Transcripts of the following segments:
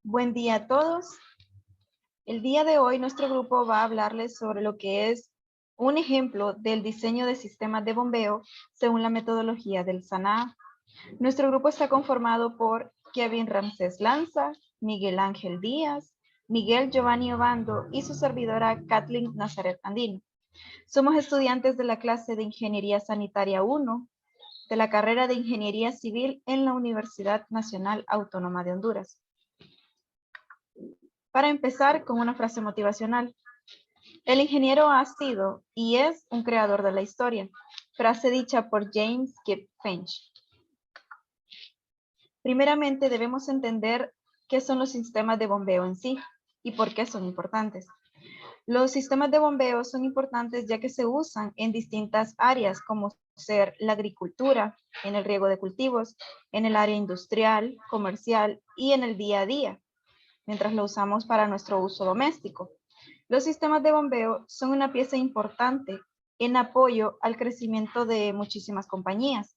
Buen día a todos. El día de hoy nuestro grupo va a hablarles sobre lo que es un ejemplo del diseño de sistemas de bombeo según la metodología del SANAA. Nuestro grupo está conformado por Kevin Ramsés Lanza, Miguel Ángel Díaz, Miguel Giovanni Obando y su servidora Kathleen Nazaret Andino. Somos estudiantes de la clase de Ingeniería Sanitaria 1 de la carrera de Ingeniería Civil en la Universidad Nacional Autónoma de Honduras. Para empezar con una frase motivacional. El ingeniero ha sido y es un creador de la historia. Frase dicha por James Kip Finch. Primeramente debemos entender qué son los sistemas de bombeo en sí y por qué son importantes. Los sistemas de bombeo son importantes ya que se usan en distintas áreas como ser la agricultura, en el riego de cultivos, en el área industrial, comercial y en el día a día, mientras lo usamos para nuestro uso doméstico. Los sistemas de bombeo son una pieza importante en apoyo al crecimiento de muchísimas compañías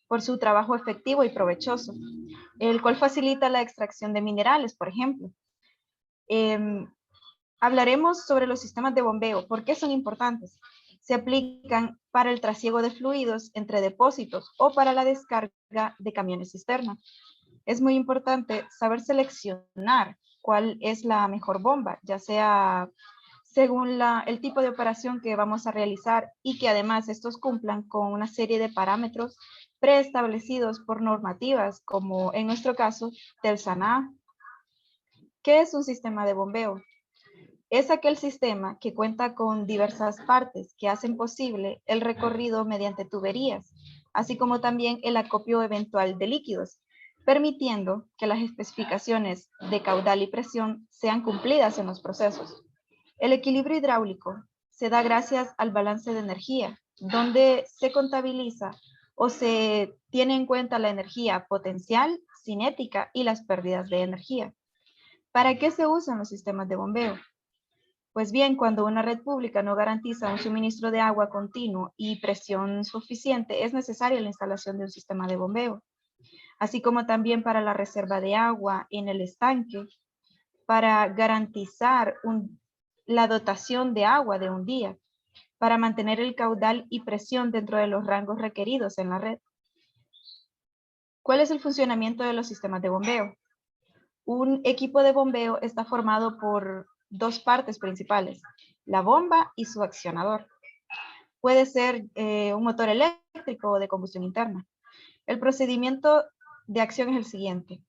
por su trabajo efectivo y provechoso, el cual facilita la extracción de minerales, por ejemplo. Hablaremos sobre los sistemas de bombeo, por qué son importantes. Se aplican para el trasiego de fluidos entre depósitos o para la descarga de camiones cisterna. Es muy importante saber seleccionar cuál es la mejor bomba, ya sea según el tipo de operación que vamos a realizar y que además estos cumplan con una serie de parámetros preestablecidos por normativas, como en nuestro caso del SANAA. ¿Qué es un sistema de bombeo? Es aquel sistema que cuenta con diversas partes que hacen posible el recorrido mediante tuberías, así como también el acopio eventual de líquidos, permitiendo que las especificaciones de caudal y presión sean cumplidas en los procesos. El equilibrio hidráulico se da gracias al balance de energía, donde se contabiliza o se tiene en cuenta la energía potencial, cinética y las pérdidas de energía. ¿Para qué se usan los sistemas de bombeo? Pues bien, cuando una red pública no garantiza un suministro de agua continuo y presión suficiente, es necesaria la instalación de un sistema de bombeo, así como también para la reserva de agua en el estanque, para garantizar la dotación de agua de un día, para mantener el caudal y presión dentro de los rangos requeridos en la red. ¿Cuál es el funcionamiento de los sistemas de bombeo? Un equipo de bombeo está formado por dos partes principales, la bomba y su accionador. Puede ser un motor eléctrico o de combustión interna. El procedimiento de acción es el siguiente.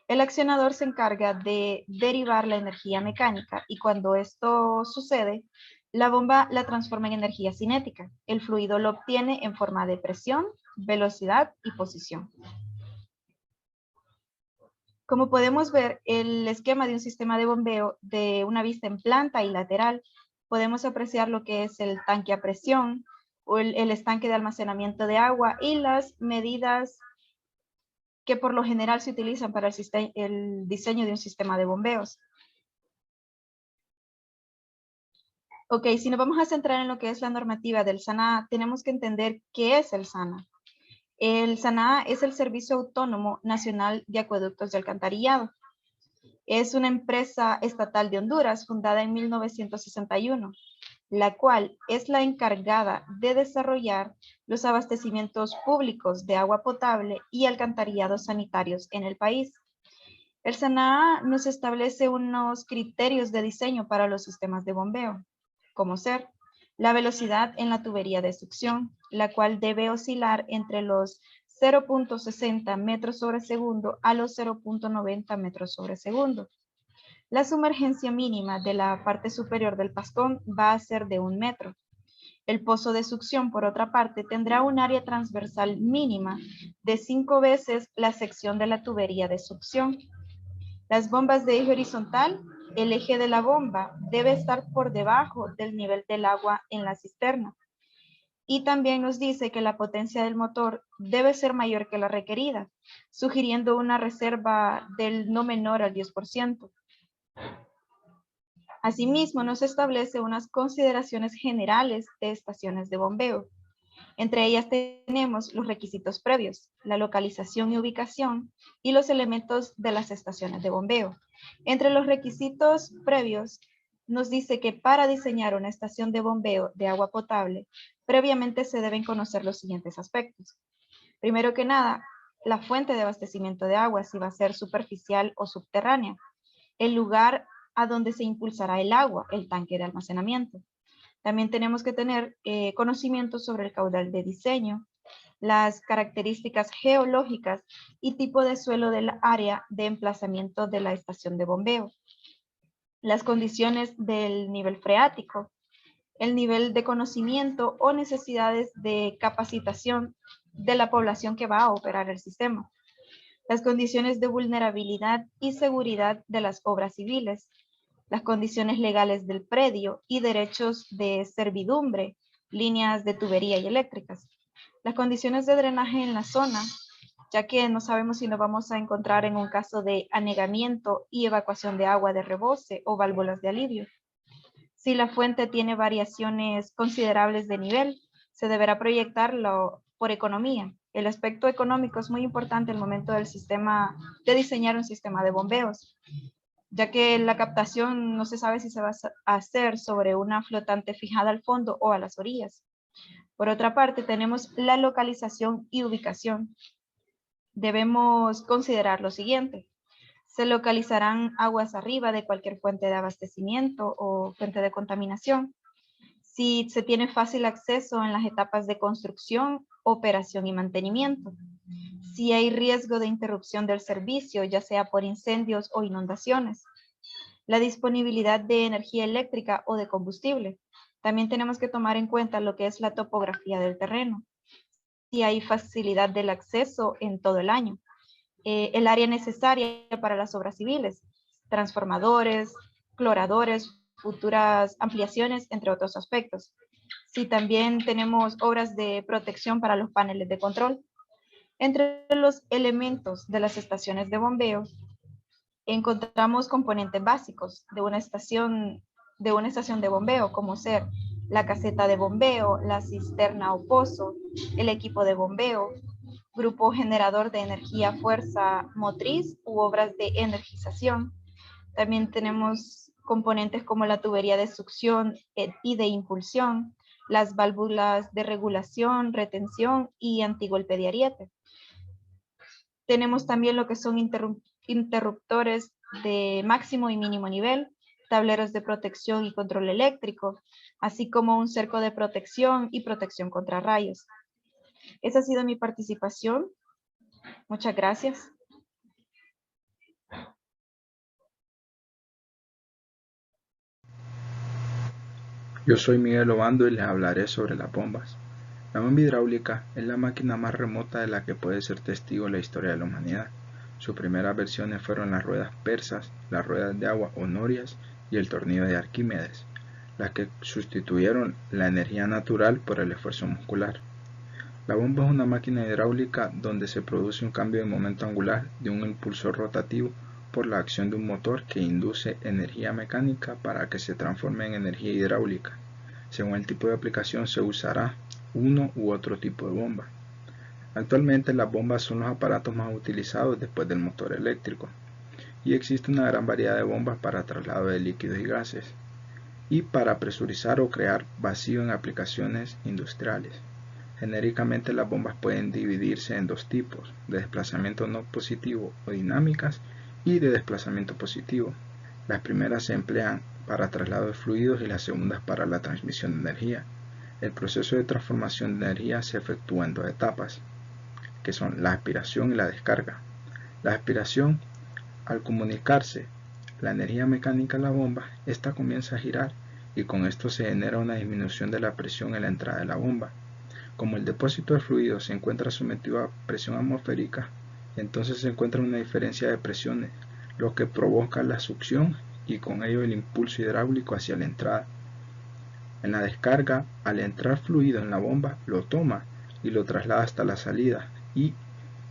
El accionador se encarga de derivar la energía mecánica y cuando esto sucede, la bomba la transforma en energía cinética. El fluido lo obtiene en forma de presión, velocidad y posición. Como podemos ver, el esquema de un sistema de bombeo de una vista en planta y lateral, podemos apreciar lo que es el tanque a presión o el estanque de almacenamiento de agua y las medidas que por lo general se utilizan para el diseño de un sistema de bombeos. Ok, si nos vamos a centrar en lo que es la normativa del SANAA, tenemos que entender qué es el SANAA. El SANAA es el Servicio Autónomo Nacional de Acueductos y Alcantarillado. Es una empresa estatal de Honduras fundada en 1961, la cual es la encargada de desarrollar los abastecimientos públicos de agua potable y alcantarillados sanitarios en el país. El SANAA nos establece unos criterios de diseño para los sistemas de bombeo, como ser la velocidad en la tubería de succión, la cual debe oscilar entre los 0.60 metros sobre segundo a los 0.90 metros sobre segundo. La sumergencia mínima de la parte superior del pastón va a ser de 1 metro. El pozo de succión, por otra parte, tendrá un área transversal mínima de 5 veces la sección de la tubería de succión. Las bombas de eje horizontal, el eje de la bomba debe estar por debajo del nivel del agua en la cisterna. Y también nos dice que la potencia del motor debe ser mayor que la requerida, sugiriendo una reserva del no menor al 10%. Asimismo, nos establece unas consideraciones generales de estaciones de bombeo. Entre ellas tenemos los requisitos previos, la localización y ubicación y los elementos de las estaciones de bombeo. Entre los requisitos previos nos dice que para diseñar una estación de bombeo de agua potable, previamente se deben conocer los siguientes aspectos. Primero que nada, la fuente de abastecimiento de agua, si va a ser superficial o subterránea, el lugar a donde se impulsará el agua, el tanque de almacenamiento. También tenemos que tener conocimientos sobre el caudal de diseño, las características geológicas y tipo de suelo del área de emplazamiento de la estación de bombeo, las condiciones del nivel freático, el nivel de conocimiento o necesidades de capacitación de la población que va a operar el sistema, las condiciones de vulnerabilidad y seguridad de las obras civiles, las condiciones legales del predio y derechos de servidumbre, líneas de tubería y eléctricas, las condiciones de drenaje en la zona, ya que no sabemos si nos vamos a encontrar en un caso de anegamiento y evacuación de agua de rebose o válvulas de alivio. Si la fuente tiene variaciones considerables de nivel, se deberá proyectarlo por economía. El aspecto económico es muy importante al momento del sistema, de diseñar un sistema de bombeos, ya que la captación no se sabe si se va a hacer sobre una flotante fijada al fondo o a las orillas. Por otra parte, tenemos la localización y ubicación. Debemos considerar lo siguiente. Se localizarán aguas arriba de cualquier fuente de abastecimiento o fuente de contaminación. Si se tiene fácil acceso en las etapas de construcción, operación y mantenimiento. Si hay riesgo de interrupción del servicio, ya sea por incendios o inundaciones. La disponibilidad de energía eléctrica o de combustible. También tenemos que tomar en cuenta lo que es la topografía del terreno. Si hay facilidad del acceso en todo el año. El área necesaria para las obras civiles, transformadores, cloradores, futuras ampliaciones, entre otros aspectos. Si también tenemos obras de protección para los paneles de control. Entre los elementos de las estaciones de bombeo, encontramos componentes básicos de una estación de bombeo, como ser la caseta de bombeo, la cisterna o pozo, el equipo de bombeo, grupo generador de energía, fuerza motriz u obras de energización. También tenemos componentes como la tubería de succión y de impulsión, las válvulas de regulación, retención y antigolpe de ariete. Tenemos también lo que son interruptores de máximo y mínimo nivel, tableros de protección y control eléctrico, así como un cerco de protección y protección contra rayos. Esa ha sido mi participación. Muchas gracias. Yo soy Miguel Obando y les hablaré sobre las bombas. La bomba hidráulica es la máquina más remota de la que puede ser testigo la historia de la humanidad. Sus primeras versiones fueron las ruedas persas, las ruedas de agua o norias y el tornillo de Arquímedes, las que sustituyeron la energía natural por el esfuerzo muscular. La bomba es una máquina hidráulica donde se produce un cambio de momento angular de un impulsor rotativo por la acción de un motor que induce energía mecánica para que se transforme en energía hidráulica. Según el tipo de aplicación se usará uno u otro tipo de bomba. Actualmente las bombas son los aparatos más utilizados después del motor eléctrico y existe una gran variedad de bombas para traslado de líquidos y gases y para presurizar o crear vacío en aplicaciones industriales. Genéricamente las bombas pueden dividirse en dos tipos, de desplazamiento no positivo o dinámicas y de desplazamiento positivo. Las primeras se emplean para traslado de fluidos y las segundas para la transmisión de energía. El proceso de transformación de energía se efectúa en dos etapas, que son la aspiración y la descarga. La aspiración, al comunicarse la energía mecánica a la bomba, esta comienza a girar y con esto se genera una disminución de la presión en la entrada de la bomba. Como el depósito de fluido se encuentra sometido a presión atmosférica, entonces se encuentra una diferencia de presiones, lo que provoca la succión y con ello el impulso hidráulico hacia la entrada. En la descarga, al entrar fluido en la bomba, lo toma y lo traslada hasta la salida y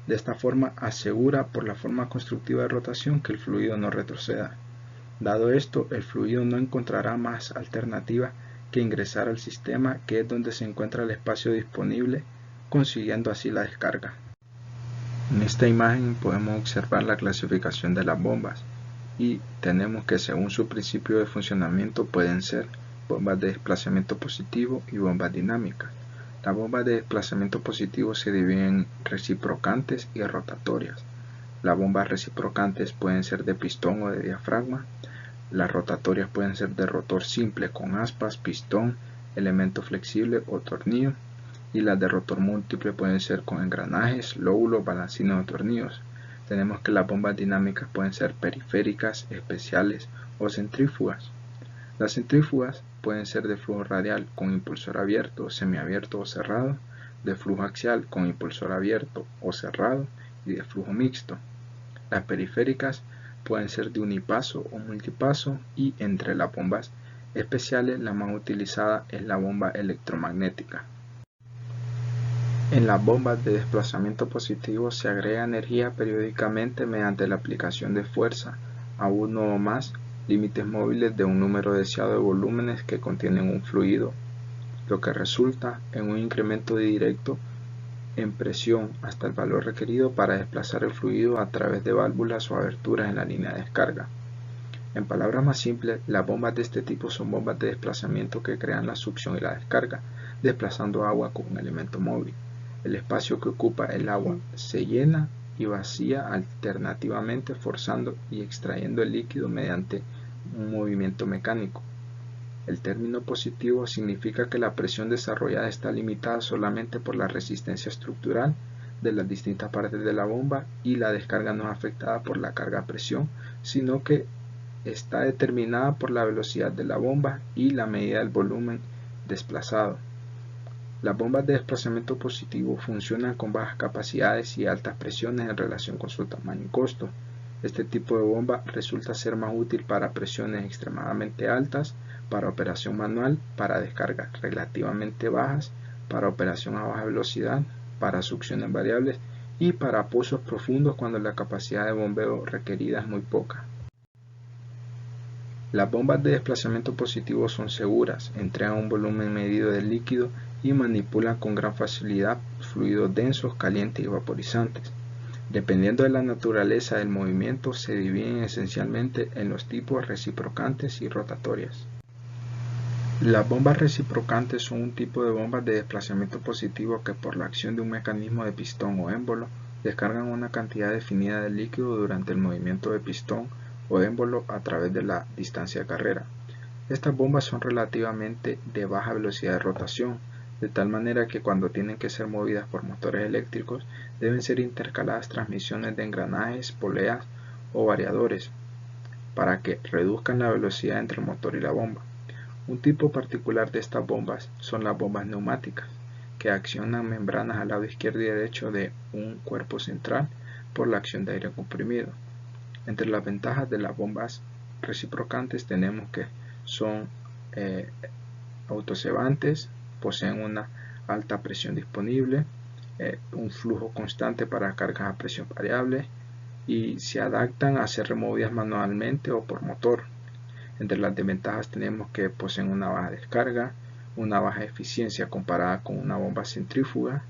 de esta forma asegura por la forma constructiva de rotación que el fluido no retroceda. Dado esto, el fluido no encontrará más alternativa que ingresar al sistema, que es donde se encuentra el espacio disponible, consiguiendo así la descarga. En esta imagen podemos observar la clasificación de las bombas y tenemos que según su principio de funcionamiento pueden ser bombas de desplazamiento positivo y bombas dinámicas. Las bombas de desplazamiento positivo se dividen en reciprocantes y rotatorias. Las bombas reciprocantes pueden ser de pistón o de diafragma. Las rotatorias pueden ser de rotor simple con aspas, pistón, elemento flexible o tornillo. Y las de rotor múltiple pueden ser con engranajes, lóbulos, balancinos o tornillos. Tenemos que las bombas dinámicas pueden ser periféricas, especiales o centrífugas. Las centrífugas pueden ser de flujo radial con impulsor abierto, semiabierto o cerrado, de flujo axial con impulsor abierto o cerrado y de flujo mixto. Las periféricas pueden ser de unipaso o multipaso y entre las bombas especiales la más utilizada es la bomba electromagnética. En las bombas de desplazamiento positivo se agrega energía periódicamente mediante la aplicación de fuerza a uno o más límites móviles de un número deseado de volúmenes que contienen un fluido, lo que resulta en un incremento directo en presión hasta el valor requerido para desplazar el fluido a través de válvulas o aberturas en la línea de descarga. En palabras más simples, las bombas de este tipo son bombas de desplazamiento que crean la succión y la descarga, desplazando agua con un elemento móvil. El espacio que ocupa el agua se llena y vacía alternativamente, forzando y extrayendo el líquido mediante un movimiento mecánico. El término positivo significa que la presión desarrollada está limitada solamente por la resistencia estructural de las distintas partes de la bomba y la descarga no es afectada por la carga-presión, sino que está determinada por la velocidad de la bomba y la medida del volumen desplazado. Las bombas de desplazamiento positivo funcionan con bajas capacidades y altas presiones en relación con su tamaño y costo. Este tipo de bomba resulta ser más útil para presiones extremadamente altas, para operación manual, para descargas relativamente bajas, para operación a baja velocidad, para succiones variables y para pozos profundos cuando la capacidad de bombeo requerida es muy poca. Las bombas de desplazamiento positivo son seguras, entregan un volumen medido de líquido y manipulan con gran facilidad fluidos densos, calientes y vaporizantes. Dependiendo de la naturaleza del movimiento, se dividen esencialmente en los tipos reciprocantes y rotatorias. Las bombas reciprocantes son un tipo de bombas de desplazamiento positivo que por la acción de un mecanismo de pistón o émbolo descargan una cantidad definida de líquido durante el movimiento de pistón o émbolo a través de la distancia de carrera. Estas bombas son relativamente de baja velocidad de rotación, de tal manera que cuando tienen que ser movidas por motores eléctricos deben ser intercaladas transmisiones de engranajes, poleas o variadores para que reduzcan la velocidad entre el motor y la bomba. Un tipo particular de estas bombas son las bombas neumáticas, que accionan membranas al lado izquierdo y derecho de un cuerpo central por la acción de aire comprimido. Entre las ventajas de las bombas reciprocantes tenemos que son autocebantes, poseen una alta presión disponible, un flujo constante para cargas a presión variable y se adaptan a ser removidas manualmente o por motor. Entre las desventajas tenemos que poseen una baja descarga, una baja eficiencia comparada con una bomba centrífuga,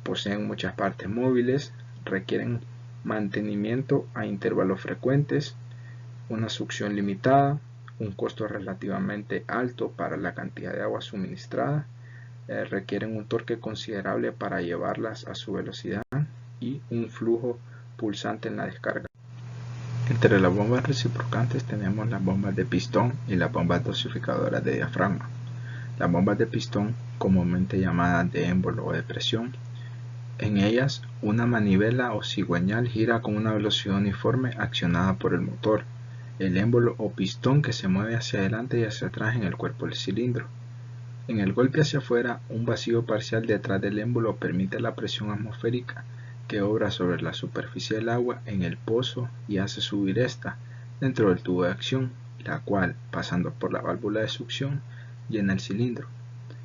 poseen muchas partes móviles, requieren mantenimiento a intervalos frecuentes, una succión limitada, un costo relativamente alto para la cantidad de agua suministrada, requieren un torque considerable para llevarlas a su velocidad y un flujo pulsante en la descarga. Entre las bombas reciprocantes tenemos las bombas de pistón y las bombas dosificadoras de diafragma. Las bombas de pistón, comúnmente llamadas de émbolo o de presión, en ellas una manivela o cigüeñal gira con una velocidad uniforme accionada por el motor, el émbolo o pistón que se mueve hacia adelante y hacia atrás en el cuerpo del cilindro. En el golpe hacia afuera, un vacío parcial detrás del émbolo permite la presión atmosférica que obra sobre la superficie del agua en el pozo y hace subir esta dentro del tubo de acción, la cual, pasando por la válvula de succión, llena el cilindro.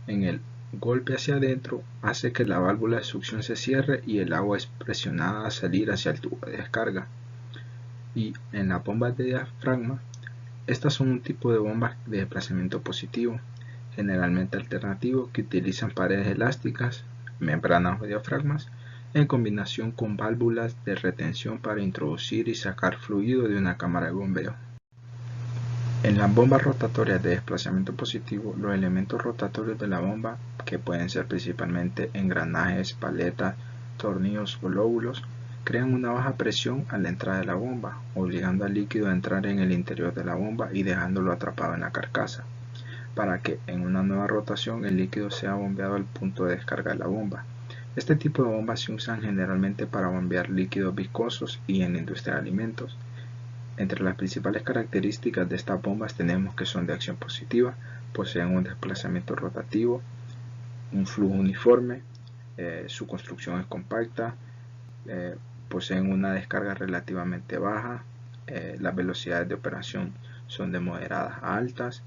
En el golpe hacia adentro hace que la válvula de succión se cierre y el agua es presionada a salir hacia el tubo de descarga. Y en las bombas de diafragma, estas son un tipo de bombas de desplazamiento positivo. generalmente alternativo, que utilizan paredes elásticas, membranas o diafragmas, en combinación con válvulas de retención para introducir y sacar fluido de una cámara de bombeo. En las bombas rotatorias de desplazamiento positivo, los elementos rotatorios de la bomba, que pueden ser principalmente engranajes, paletas, tornillos o lóbulos, crean una baja presión a la entrada de la bomba, obligando al líquido a entrar en el interior de la bomba y dejándolo atrapado en la carcasa, para que en una nueva rotación el líquido sea bombeado al punto de descarga de la bomba. Este tipo de bombas se usan generalmente para bombear líquidos viscosos y en la industria de alimentos. Entre las principales características de estas bombas tenemos que son de acción positiva, poseen un desplazamiento rotativo, un flujo uniforme, su construcción es compacta, poseen una descarga relativamente baja, las velocidades de operación son de moderadas a altas,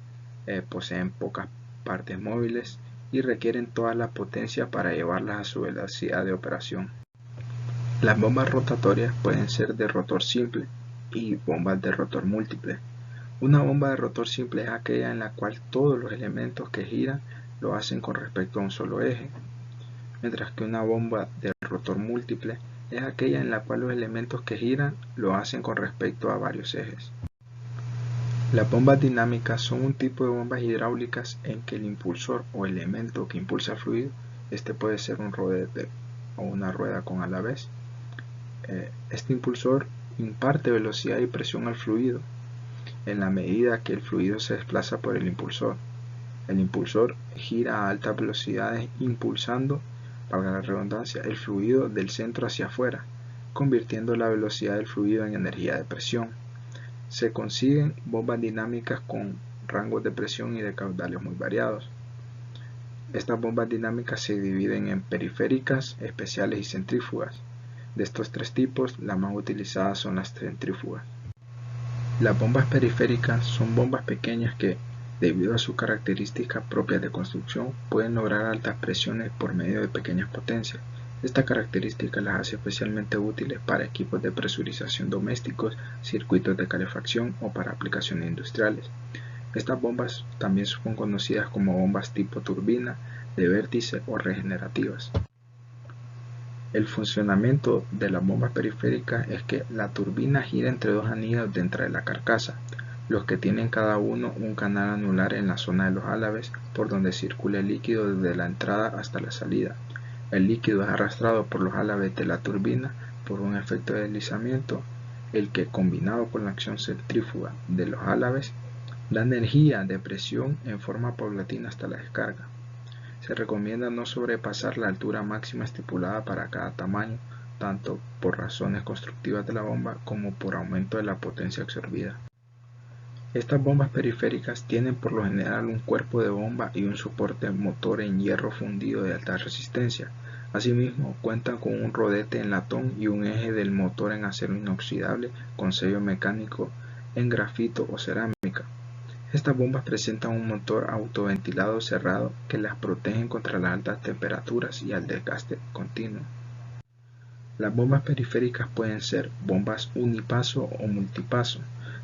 poseen pocas partes móviles y requieren toda la potencia para llevarlas a su velocidad de operación. Las bombas rotatorias pueden ser de rotor simple y bombas de rotor múltiple. Una bomba de rotor simple es aquella en la cual todos los elementos que giran lo hacen con respecto a un solo eje, mientras que una bomba de rotor múltiple es aquella en la cual los elementos que giran lo hacen con respecto a varios ejes. Las bombas dinámicas son un tipo de bombas hidráulicas en que el impulsor o elemento que impulsa el fluido, este puede ser un rodete o una rueda con ala vez, este impulsor imparte velocidad y presión al fluido en la medida que el fluido se desplaza por el impulsor. El impulsor gira a altas velocidades impulsando, valga la redundancia, el fluido del centro hacia afuera, convirtiendo la velocidad del fluido en energía de presión. Se consiguen bombas dinámicas con rangos de presión y de caudales muy variados. Estas bombas dinámicas se dividen en periféricas, especiales y centrífugas. De estos tres tipos, las más utilizadas son las centrífugas. Las bombas periféricas son bombas pequeñas que, debido a sus características propias de construcción, pueden lograr altas presiones por medio de pequeñas potencias. Esta característica las hace especialmente útiles para equipos de presurización domésticos, circuitos de calefacción o para aplicaciones industriales. Estas bombas también son conocidas como bombas tipo turbina, de vértice o regenerativas. El funcionamiento de las bombas periféricas es que la turbina gira entre dos anillos dentro de la carcasa, los que tienen cada uno un canal anular en la zona de los álabes por donde circula el líquido desde la entrada hasta la salida. El líquido es arrastrado por los álabes de la turbina por un efecto de deslizamiento, el que, combinado con la acción centrífuga de los álabes, da energía de presión en forma paulatina hasta la descarga. Se recomienda no sobrepasar la altura máxima estipulada para cada tamaño, tanto por razones constructivas de la bomba como por aumento de la potencia absorbida. Estas bombas periféricas tienen por lo general un cuerpo de bomba y un soporte motor en hierro fundido de alta resistencia. Asimismo, cuentan con un rodete en latón y un eje del motor en acero inoxidable con sello mecánico en grafito o cerámica. Estas bombas presentan un motor autoventilado cerrado que las protegen contra las altas temperaturas y al desgaste continuo. Las bombas periféricas pueden ser bombas unipaso o multipaso.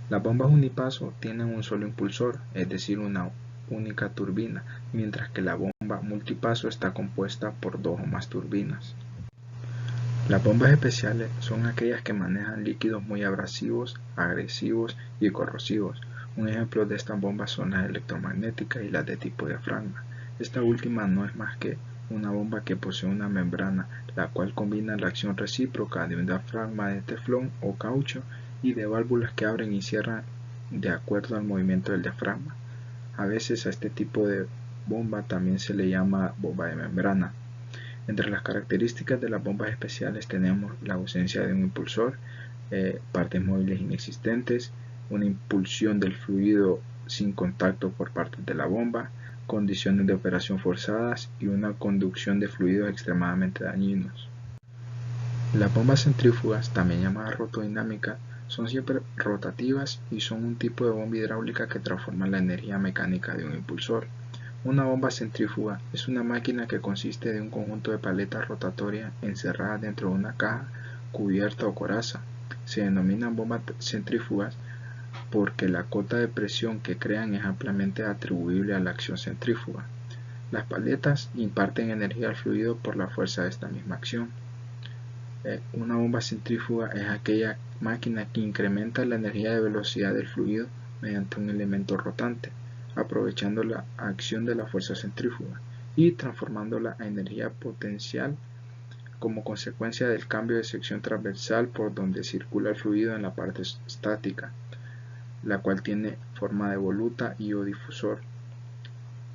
Las bombas unipaso tienen un solo impulsor, es decir, una única turbina, mientras que la bomba multipaso está compuesta por dos o más turbinas. Las bombas especiales son aquellas que manejan líquidos muy abrasivos, agresivos y corrosivos. Un ejemplo de estas bombas son las electromagnéticas y las de tipo diafragma. Esta última no es más que una bomba que posee una membrana, la cual combina la acción recíproca de un diafragma de teflón o caucho y de válvulas que abren y cierran de acuerdo al movimiento del diafragma. A veces a este tipo de bomba también se le llama bomba de membrana. Entre las características de las bombas especiales tenemos la ausencia de un impulsor, partes móviles inexistentes, una impulsión del fluido sin contacto por parte de la bomba, condiciones de operación forzadas y una conducción de fluidos extremadamente dañinos. Las bombas centrífugas, también llamadas rotodinámicas, son siempre rotativas y son un tipo de bomba hidráulica que transforma la energía mecánica de un impulsor. Una bomba centrífuga es una máquina que consiste de un conjunto de paletas rotatorias encerradas dentro de una caja, cubierta o coraza. Se denominan bombas centrífugas porque la cota de presión que crean es ampliamente atribuible a la acción centrífuga. Las paletas imparten energía al fluido por la fuerza de esta misma acción. Una bomba centrífuga es aquella máquina que incrementa la energía de velocidad del fluido mediante un elemento rotante, aprovechando la acción de la fuerza centrífuga y transformándola a energía potencial como consecuencia del cambio de sección transversal por donde circula el fluido en la parte estática, la cual tiene forma de voluta y o difusor.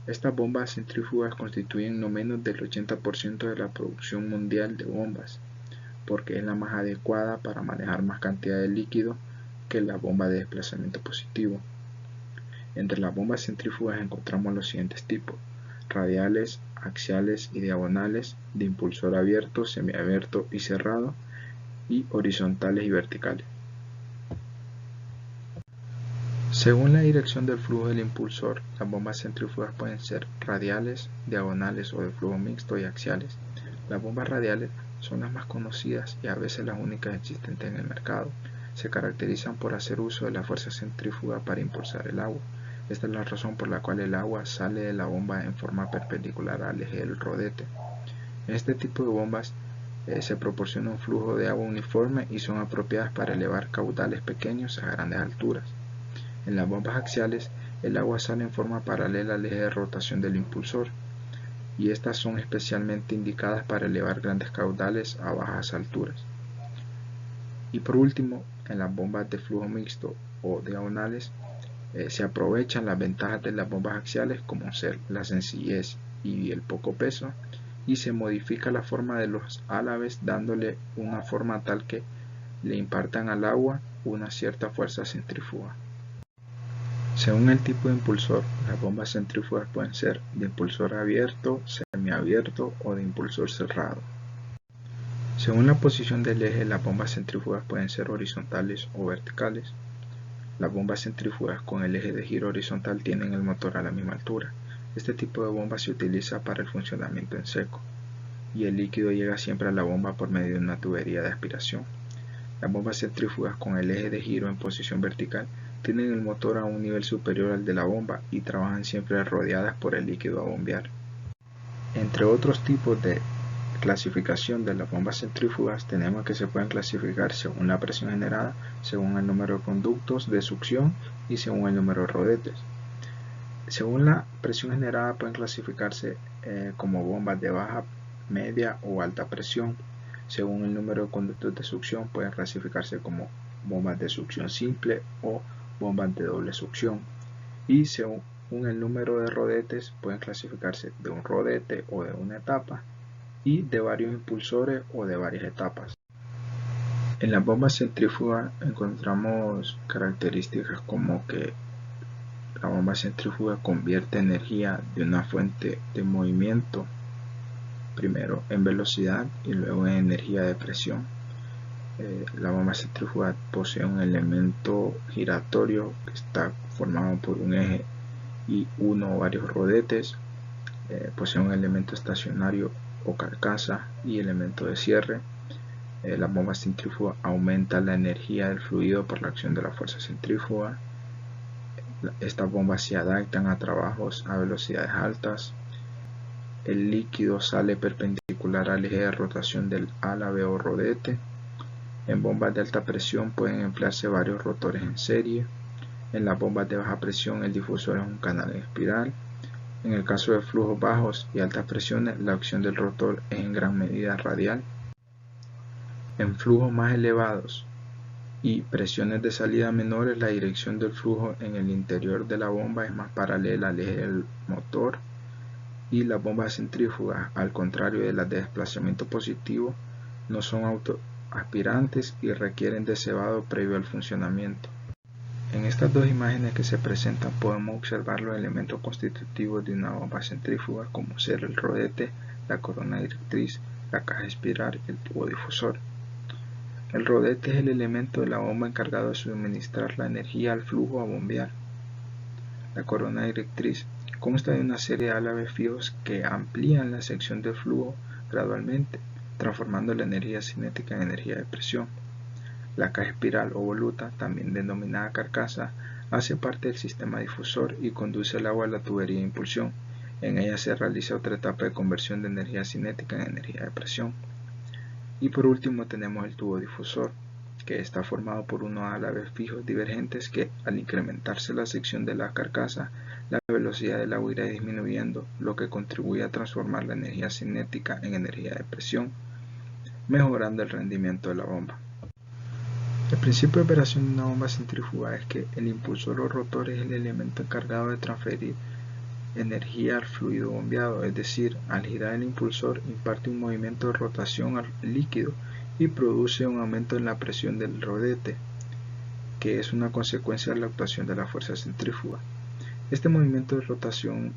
Estas bombas centrífugas constituyen no menos del 80% de la producción mundial de bombas, porque es la más adecuada para manejar más cantidad de líquido que la bomba de desplazamiento positivo. Entre las bombas centrífugas encontramos los siguientes tipos: radiales, axiales y diagonales, de impulsor abierto, semiabierto y cerrado, y horizontales y verticales. Según la dirección del flujo del impulsor, las bombas centrífugas pueden ser radiales, diagonales o de flujo mixto y axiales. Las bombas radiales son las más conocidas y a veces las únicas existentes en el mercado. Se caracterizan por hacer uso de la fuerza centrífuga para impulsar el agua. Esta es la razón por la cual el agua sale de la bomba en forma perpendicular al eje del rodete. En este tipo de bombas se proporciona un flujo de agua uniforme y son apropiadas para elevar caudales pequeños a grandes alturas. En las bombas axiales, el agua sale en forma paralela al eje de rotación del impulsor, y estas son especialmente indicadas para elevar grandes caudales a bajas alturas. Y por último, en las bombas de flujo mixto o diagonales, se aprovechan las ventajas de las bombas axiales, como ser la sencillez y el poco peso, y se modifica la forma de los álabes dándole una forma tal que le impartan al agua una cierta fuerza centrífuga. Según el tipo de impulsor, las bombas centrífugas pueden ser de impulsor abierto, semiabierto o de impulsor cerrado. Según la posición del eje, las bombas centrífugas pueden ser horizontales o verticales. Las bombas centrífugas con el eje de giro horizontal tienen el motor a la misma altura. Este tipo de bomba se utiliza para el funcionamiento en seco, y el líquido llega siempre a la bomba por medio de una tubería de aspiración. Las bombas centrífugas con el eje de giro en posición vertical tienen el motor a un nivel superior al de la bomba y trabajan siempre rodeadas por el líquido a bombear. Entre otros tipos de clasificación de las bombas centrífugas tenemos que se pueden clasificar según la presión generada, según el número de conductos de succión y según el número de rodetes. Según la presión generada pueden clasificarse como bombas de baja, media o alta presión. Según el número de conductos de succión pueden clasificarse como bombas de succión simple o bombas de doble succión, y según el número de rodetes pueden clasificarse de un rodete o de una etapa y de varios impulsores o de varias etapas. En las bombas centrífugas encontramos características como que la bomba centrífuga convierte energía de una fuente de movimiento primero en velocidad y luego en energía de presión. La bomba centrífuga posee un elemento giratorio que está formado por un eje y uno o varios rodetes. Posee un elemento estacionario o carcasa y elemento de cierre. La bomba centrífuga aumenta la energía del fluido por la acción de la fuerza centrífuga. Estas bombas se adaptan a trabajos a velocidades altas. El líquido sale perpendicular al eje de rotación del álabe o rodete. En bombas de alta presión pueden emplearse varios rotores en serie. En las bombas de baja presión el difusor es un canal en espiral. En el caso de flujos bajos y altas presiones, la acción del rotor es en gran medida radial. En flujos más elevados y presiones de salida menores, la dirección del flujo en el interior de la bomba es más paralela al eje del motor, y las bombas centrífugas, al contrario de las de desplazamiento positivo, no son autoaspirantes y requieren de cebado previo al funcionamiento. En estas dos imágenes que se presentan podemos observar los elementos constitutivos de una bomba centrífuga, como ser el rodete, la corona directriz, la caja espiral y el tubo difusor. El rodete es el elemento de la bomba encargado de suministrar la energía al flujo a bombear. La corona directriz consta de una serie de álabes fijos que amplían la sección del flujo gradualmente, transformando la energía cinética en energía de presión. La caja espiral o voluta, también denominada carcasa, Hace parte del sistema difusor y conduce el agua a la tubería de impulsión. En ella se realiza otra etapa de conversión de energía cinética en energía de presión. Y por último tenemos el tubo difusor, que está formado por unos álabes fijos divergentes que, al incrementarse la sección de la carcasa, la velocidad del agua irá disminuyendo, lo que contribuye a transformar la energía cinética en energía de presión, mejorando el rendimiento de la bomba. El principio de operación de una bomba centrífuga es que el impulsor o rotor es el elemento encargado de transferir energía al fluido bombeado, es decir, al girar el impulsor imparte un movimiento de rotación al líquido y produce un aumento en la presión del rodete, que es una consecuencia de la actuación de la fuerza centrífuga. Este movimiento de rotación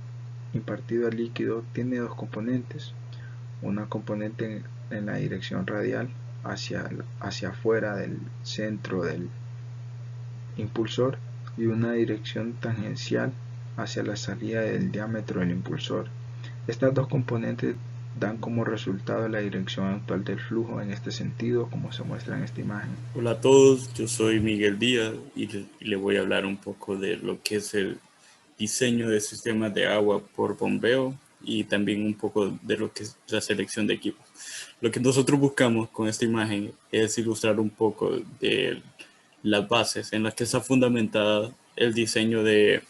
impartido al líquido tiene dos componentes, una componente en la dirección radial hacia afuera del centro del impulsor y una dirección tangencial hacia la salida del diámetro del impulsor. Estas dos componentes dan como resultado la dirección actual del flujo en este sentido, como se muestra en esta imagen. Hola a todos, yo soy Miguel Díaz y le voy a hablar un poco de lo que es el diseño de sistemas de agua por bombeo y también un poco de lo que es la selección de equipos. Lo que nosotros buscamos con esta imagen es ilustrar un poco de las bases en las que está fundamentada el diseño de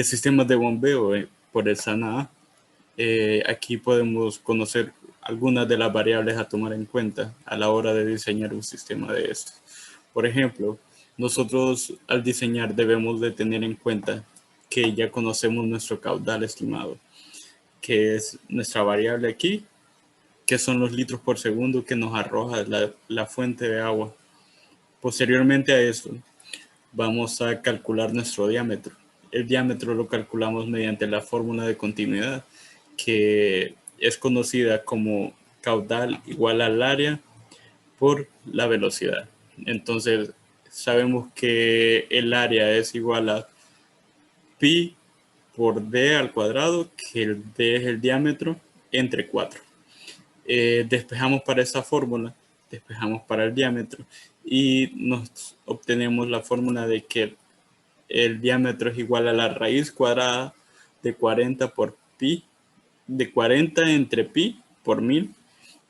sistemas de bombeo por el SANAA. Aquí podemos conocer algunas de las variables a tomar en cuenta a la hora de diseñar un sistema de estos. Por ejemplo, nosotros al diseñar debemos de tener en cuenta que ya conocemos nuestro caudal estimado, que es nuestra variable aquí, que son los litros por segundo que nos arroja la fuente de agua. Posteriormente a eso, vamos a calcular nuestro diámetro. El diámetro lo calculamos mediante la fórmula de continuidad, que es conocida como caudal igual al área por la velocidad. Entonces, sabemos que el área es igual a pi por d al cuadrado, que el d es el diámetro, entre 4. Despejamos para esta fórmula, despejamos para el diámetro y nos obtenemos la fórmula de que el diámetro es igual a la raíz cuadrada de 40 por pi, de 40 entre pi por 1000,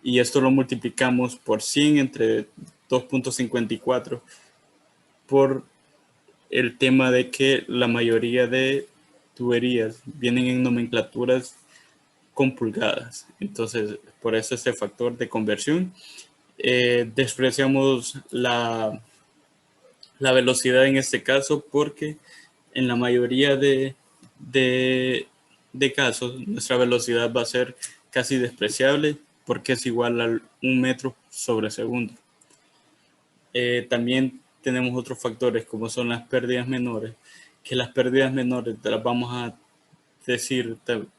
y esto lo multiplicamos por 100 entre 2.54 por el tema de que la mayoría de tuberías vienen en nomenclaturas con pulgadas. Entonces, por eso este factor de conversión. Despreciamos la velocidad en este caso porque en la mayoría de casos nuestra velocidad va a ser casi despreciable porque es igual a 1 metro sobre segundo. También tenemos otros factores como son las pérdidas menores, que las pérdidas menores las vamos a decir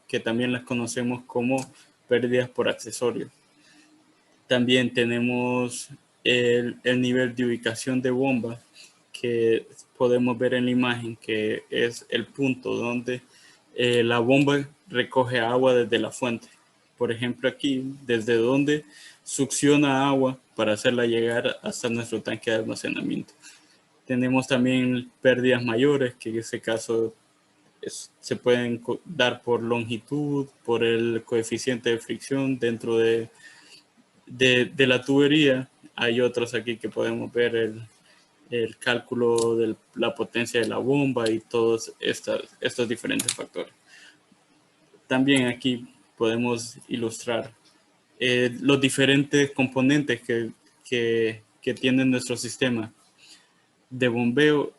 que también las conocemos como pérdidas por accesorios. También tenemos el nivel de ubicación de bomba que podemos ver en la imagen, que es el punto donde la bomba recoge agua desde la fuente. Por ejemplo, aquí, desde donde succiona agua para hacerla llegar hasta nuestro tanque de almacenamiento. Tenemos también pérdidas mayores, que en este caso se pueden dar por longitud, por el coeficiente de fricción dentro de la tubería. Hay otros aquí que podemos ver el cálculo de la potencia de la bomba y todos estos diferentes factores. También aquí podemos ilustrar los diferentes componentes que tiene nuestro sistema de bombeo.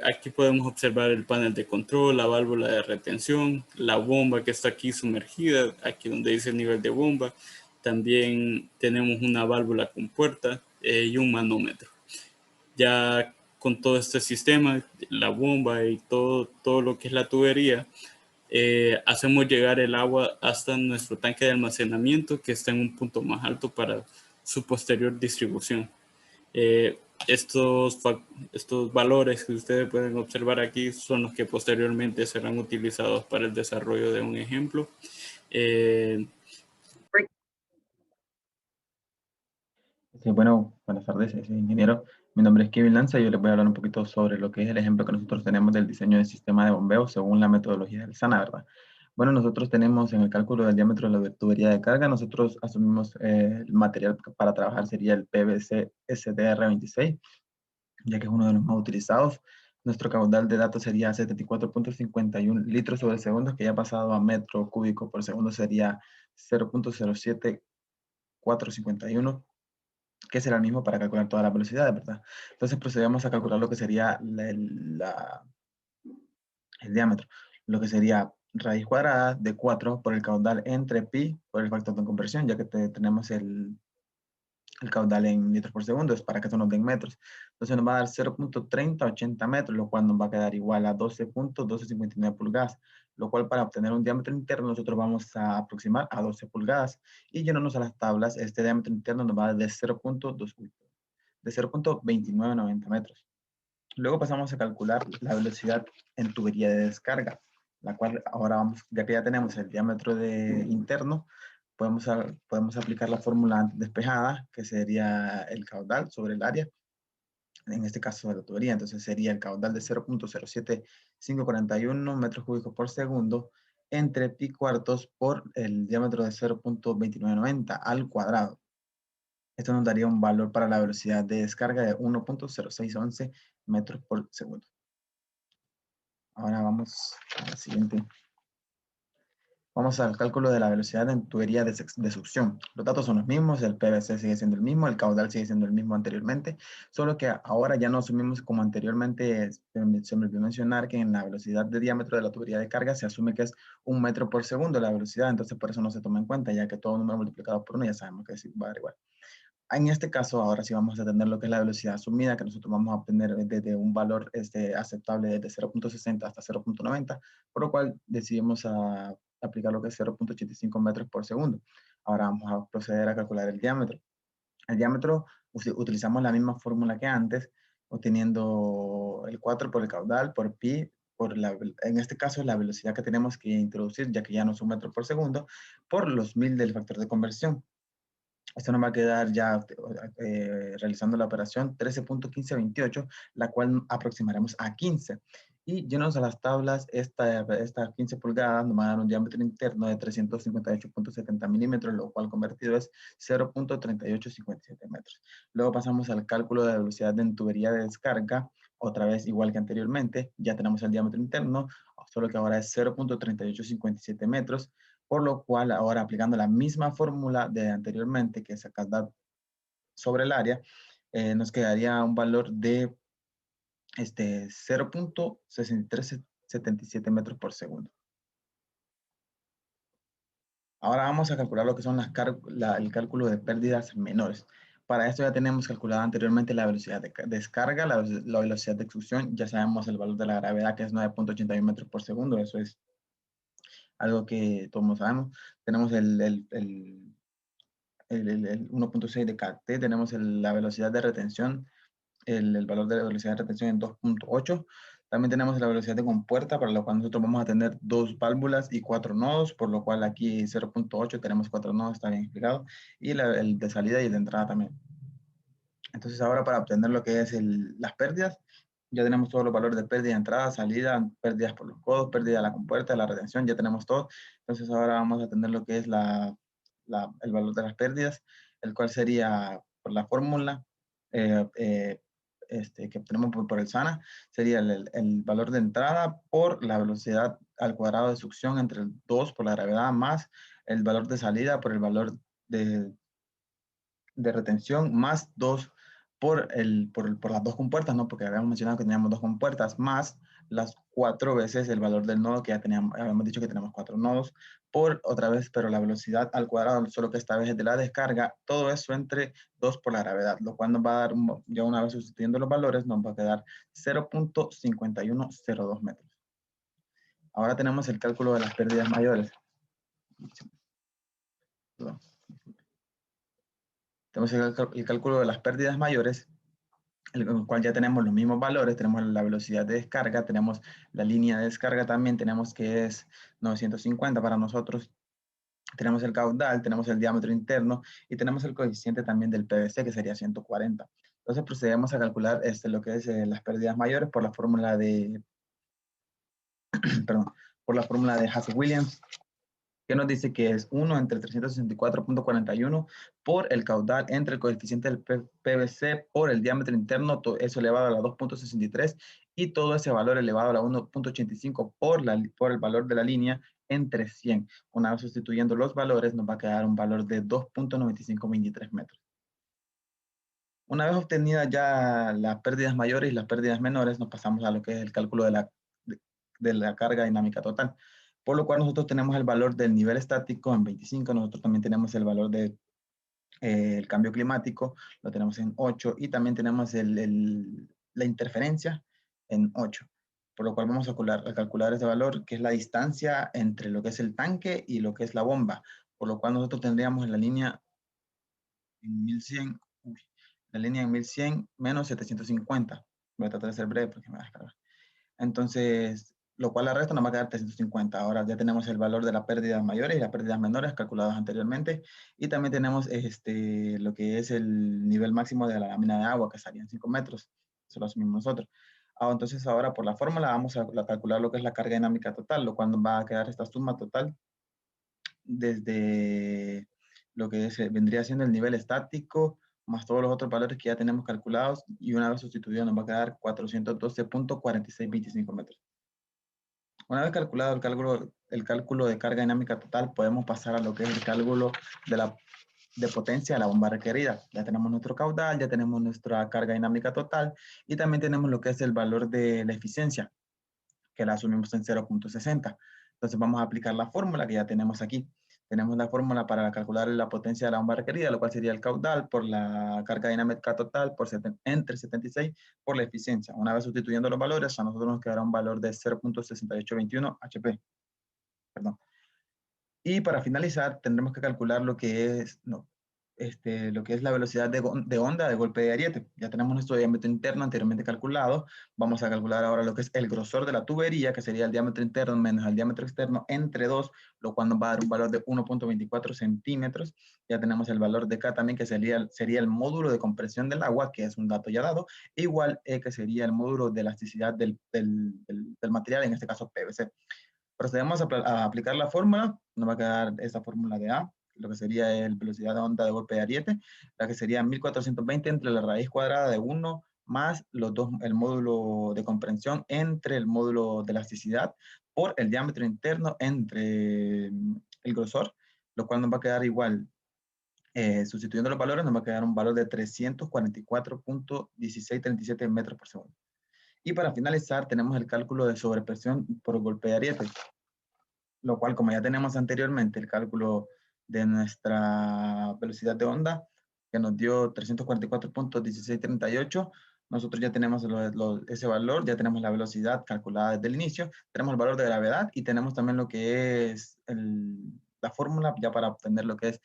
Aquí podemos observar el panel de control, la válvula de retención, la bomba que está aquí sumergida, aquí donde dice el nivel de bomba. También tenemos una válvula con puerta y un manómetro. Ya con todo este sistema, la bomba y todo lo que es la tubería, hacemos llegar el agua hasta nuestro tanque de almacenamiento, que está en un punto más alto para su posterior distribución. Estos valores que ustedes pueden observar aquí son los que posteriormente serán utilizados para el desarrollo de un ejemplo. Sí, bueno, buenas tardes, soy ingeniero. Mi nombre es Kevin Lanza y yo les voy a hablar un poquito sobre lo que es el ejemplo que nosotros tenemos del diseño del sistema de bombeo según la metodología del SANA, ¿verdad? Bueno, nosotros tenemos en el cálculo del diámetro de la tubería de carga, nosotros asumimos el material para trabajar sería el PVC SDR26, ya que es uno de los más utilizados. Nuestro caudal de datos sería 74.51 litros sobre segundo, que ya pasado a metro cúbico por segundo sería 0.07451, que será el mismo para calcular todas las velocidades, ¿verdad? Entonces procedemos a calcular lo que sería el diámetro, lo que sería raíz cuadrada de 4 por el caudal entre pi por el factor de conversión, ya que tenemos el caudal en litros por segundo, es para que esto nos den metros. Entonces nos va a dar 0.3080 metros, lo cual nos va a quedar igual a 12.1259 pulgadas, lo cual para obtener un diámetro interno nosotros vamos a aproximar a 12 pulgadas. Y yéndonos a las tablas, este diámetro interno nos va a dar de 0.2990 metros. Luego pasamos a calcular la velocidad en tubería de descarga, la cual ahora vamos, ya que ya tenemos el diámetro interno, podemos aplicar la fórmula antes despejada, que sería el caudal sobre el área, en este caso de la tubería. Entonces sería el caudal de 0.07541 metros cúbicos por segundo entre pi cuartos por el diámetro de 0.2990 al cuadrado. Esto nos daría un valor para la velocidad de descarga de 1.0611 metros por segundo. Ahora vamos a la siguiente. Vamos al cálculo de la velocidad en tubería de succión. Los datos son los mismos, el PVC sigue siendo el mismo, el caudal sigue siendo el mismo anteriormente, solo que ahora ya no asumimos como anteriormente, se me olvidó mencionar que en la velocidad de diámetro de la tubería de carga se asume que es 1 metro por segundo la velocidad, entonces por eso no se toma en cuenta, ya que todo número multiplicado por 1 ya sabemos que va a dar igual. En este caso, ahora sí vamos a tener lo que es la velocidad asumida, que nosotros vamos a obtener desde un valor aceptable desde 0.60 hasta 0.90, por lo cual decidimos aplicar lo que es 0.85 metros por segundo. Ahora vamos a proceder a calcular el diámetro. El diámetro, utilizamos la misma fórmula que antes, obteniendo el 4 por el caudal, por pi, en este caso la velocidad que tenemos que introducir, ya que ya no es un metro por segundo, por los 1000 del factor de conversión. Esto nos va a quedar ya realizando la operación 13.1528, la cual aproximaremos a 15. Y yéndonos a las tablas, estas 15 pulgadas nos va a dar un diámetro interno de 358.70 milímetros, lo cual convertido es 0.3857 metros. Luego pasamos al cálculo de la velocidad de tubería de descarga, otra vez igual que anteriormente, ya tenemos el diámetro interno, solo que ahora es 0.3857 metros, por lo cual ahora aplicando la misma fórmula de anteriormente, que es caudal sobre el área, nos quedaría un valor de 0.6377 metros por segundo. Ahora vamos a calcular lo que son el cálculo de pérdidas menores. Para esto ya tenemos calculada anteriormente la velocidad de descarga, la velocidad de extrusión, ya sabemos el valor de la gravedad, que es 9.81 metros por segundo, eso es algo que todos sabemos. Tenemos el 1.6 de KT, tenemos la velocidad de retención, el valor de la velocidad de retención en 2.8. También tenemos la velocidad de compuerta, para lo cual nosotros vamos a tener 2 válvulas y 4 nodos, por lo cual aquí 0.8 tenemos 4 nodos, está bien explicado, y el de salida y el de entrada también. Entonces ahora para obtener lo que es las pérdidas, ya tenemos todos los valores de pérdida, entrada, salida, pérdidas por los codos, pérdida de la compuerta, la retención, ya tenemos todo. Entonces ahora vamos a tener lo que es el valor de las pérdidas, el cual sería por la fórmula que obtenemos por el SANA, sería el valor de entrada por la velocidad al cuadrado de succión entre el 2 por la gravedad más el valor de salida por el valor de retención más 2 por las 2 compuertas, ¿no? Porque habíamos mencionado que teníamos 2 compuertas, más las 4 veces el valor del nodo, que ya habíamos dicho que tenemos 4 nodos, por otra vez, pero la velocidad al cuadrado, solo que esta vez es de la descarga, todo eso entre 2 por la gravedad, lo cual nos va a dar, ya una vez sustituyendo los valores, nos va a quedar 0.5102 metros. Ahora tenemos el cálculo de las pérdidas mayores. Perdón. Tenemos el cálculo de las pérdidas mayores, en el cual ya tenemos los mismos valores, tenemos la velocidad de descarga, tenemos la línea de descarga también, tenemos que es 950 para nosotros, tenemos el caudal, tenemos el diámetro interno y tenemos el coeficiente también del PVC, que sería 140. Entonces procedemos a calcular lo que es las pérdidas mayores por la fórmula de, perdón, por la fórmula de Hasse-Williams, que nos dice que es 1 entre 364.41 por el caudal entre el coeficiente del PVC por el diámetro interno, eso elevado a la 2.63, y todo ese valor elevado a la 1.85 por el valor de la línea entre 100. Una vez sustituyendo los valores, nos va a quedar un valor de 2.9523 metros. Una vez obtenidas ya las pérdidas mayores y las pérdidas menores, nos pasamos a lo que es el cálculo de la carga dinámica total. Por lo cual nosotros tenemos el valor del nivel estático en 25, nosotros también tenemos el valor del cambio climático, lo tenemos en 8, y también tenemos la interferencia en 8. Por lo cual vamos a calcular ese valor, que es la distancia entre lo que es el tanque y lo que es la bomba. Por lo cual nosotros tendríamos en la línea en 1100, la línea en 1100 menos 750. Voy a tratar de ser breve porque me va a descargar. Entonces, lo cual al resto nos va a quedar 350. Ahora ya tenemos el valor de las pérdidas mayores y las pérdidas menores calculadas anteriormente. Y también tenemos lo que es el nivel máximo de la lámina de agua, que estaría en 5 metros. Eso lo asumimos nosotros. Entonces ahora por la fórmula vamos a calcular lo que es la carga dinámica total, lo cual nos va a quedar esta suma total desde lo que vendría siendo el nivel estático más todos los otros valores que ya tenemos calculados, y una vez sustituido nos va a quedar 412.4625 metros. Una vez calculado el cálculo de carga dinámica total, podemos pasar a lo que es el cálculo de potencia de la bomba requerida. Ya tenemos nuestro caudal, ya tenemos nuestra carga dinámica total, y también tenemos lo que es el valor de la eficiencia, que la asumimos en 0.60. Entonces vamos a aplicar la fórmula que ya tenemos aquí. Tenemos la fórmula para calcular la potencia de la bomba requerida, lo cual sería el caudal por la carga dinámica total entre 76 por la eficiencia. Una vez sustituyendo los valores, a nosotros nos quedará un valor de 0.6821 HP. Perdón. Y para finalizar, tendremos que calcular lo que es, lo que es la velocidad de onda de golpe de ariete. Ya tenemos nuestro diámetro interno anteriormente calculado. Vamos a calcular ahora lo que es el grosor de la tubería, que sería el diámetro interno menos el diámetro externo entre 2, lo cual nos va a dar un valor de 1.24 centímetros. Ya tenemos el valor de K también, que sería el módulo de compresión del agua, que es un dato ya dado, igual que sería el módulo de elasticidad del material, en este caso PVC. Procedemos a aplicar la fórmula, nos va a quedar esta fórmula de A, lo que sería el velocidad de onda de golpe de ariete, la que sería 1420 entre la raíz cuadrada de 1 más el módulo de comprensión entre el módulo de elasticidad por el diámetro interno entre el grosor, lo cual nos va a quedar igual. Sustituyendo los valores nos va a quedar un valor de 344.1637 metros por segundo. Y para finalizar tenemos el cálculo de sobrepresión por golpe de ariete, lo cual, como ya tenemos anteriormente el cálculo de nuestra velocidad de onda, que nos dio 344.1638, nosotros ya tenemos ese valor, ya tenemos la velocidad calculada desde el inicio, tenemos el valor de gravedad y tenemos también lo que es la fórmula ya para obtener lo que es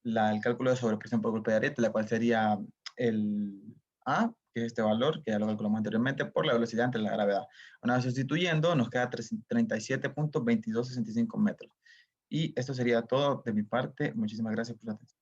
el cálculo de sobrepresión por golpe de ariete, la cual sería el A, que es este valor, que ya lo calculamos anteriormente, por la velocidad entre la gravedad. Una vez sustituyendo, nos queda 37.2265 metros. Y esto sería todo de mi parte. Muchísimas gracias por su atención.